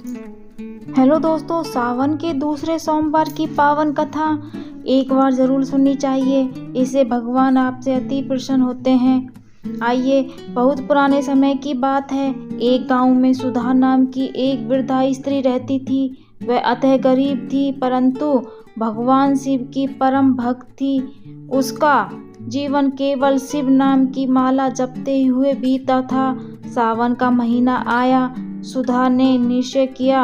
Hello दोस्तों, सावन के दूसरे सोमवार की पावन कथा एक बार जरूर सुननी चाहिए। इससे भगवान आपसे अति प्रसन्न होते हैं। आइए, बहुत पुराने समय की बात है। एक गांव में सुधा नाम की एक वृद्धा स्त्री रहती थी। वह अतः गरीब थी, परंतु भगवान शिव की परम भक्त थी। उसका जीवन केवल शिव नाम की माला जपते हुए बीता था। सावन का महीना आया। सुधा ने निश्चय किया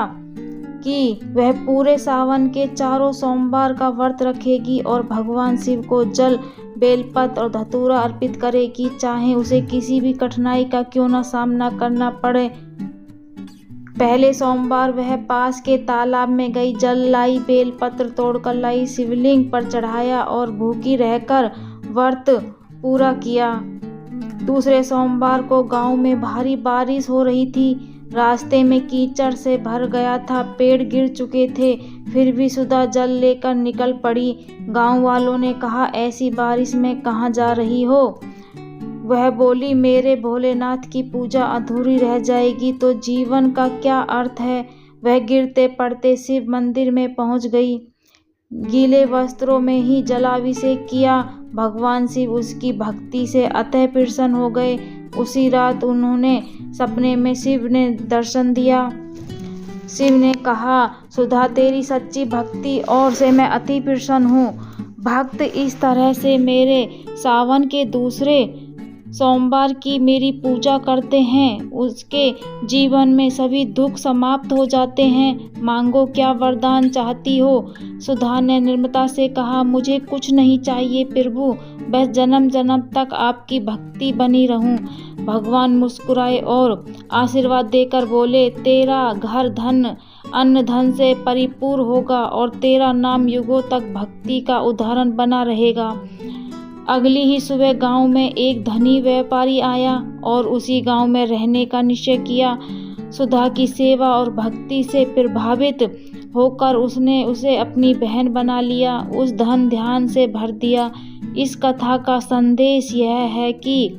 कि वह पूरे सावन के चारों सोमवार का व्रत रखेगी और भगवान शिव को जल, बेलपत्र और धतूरा अर्पित करेगी, चाहे उसे किसी भी कठिनाई का क्यों न सामना करना पड़े। पहले सोमवार वह पास के तालाब में गई, जल लाई, बेलपत्र तोड़कर लाई, शिवलिंग पर चढ़ाया और भूखी रहकर व्रत पूरा किया। दूसरे सोमवार को गांव में भारी बारिश हो रही थी। रास्ते में कीचड़ से भर गया था, पेड़ गिर चुके थे, फिर भी सुधा जल लेकर निकल पड़ी। गांव वालों ने कहा, ऐसी बारिश में कहाँ जा रही हो? वह बोली, मेरे भोलेनाथ की पूजा अधूरी रह जाएगी तो जीवन का क्या अर्थ है। वह गिरते पड़ते शिव मंदिर में पहुंच गई। गीले वस्त्रों में ही जलाभिषेक किया। भगवान शिव उसकी भक्ति से अतः प्रसन्न हो गए। उसी रात उन्होंने सपने में शिव ने दर्शन दिया। शिव ने कहा, सुधा, तेरी सच्ची भक्ति और से मैं अति प्रसन्न हूँ। भक्त इस तरह से मेरे सावन के दूसरे सोमवार की मेरी पूजा करते हैं, उसके जीवन में सभी दुख समाप्त हो जाते हैं। मांगो, क्या वरदान चाहती हो? सुधा ने निर्मता से कहा, मुझे कुछ नहीं चाहिए प्रभु, बस जन्म जन्म तक आपकी भक्ति बनी रहूं। भगवान मुस्कुराए और आशीर्वाद देकर बोले, तेरा घर धन अन्न धन से परिपूर्ण होगा और तेरा नाम युगों तक भक्ति का उदाहरण बना रहेगा। अगली ही सुबह गांव में एक धनी व्यापारी आया और उसी गांव में रहने का निश्चय किया। सुधा की सेवा और भक्ति से प्रभावित होकर उसने उसे अपनी बहन बना लिया, उस धन ध्यान से भर दिया। इस कथा का संदेश यह है कि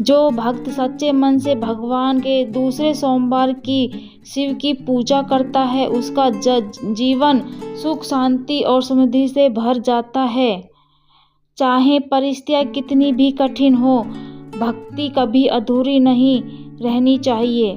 जो भक्त सच्चे मन से भगवान के दूसरे सोमवार की शिव की पूजा करता है, उसका जीवन सुख, शांति और समृद्धि से भर जाता है। चाहे परिस्थितियाँ कितनी भी कठिन हो, भक्ति कभी अधूरी नहीं रहनी चाहिए।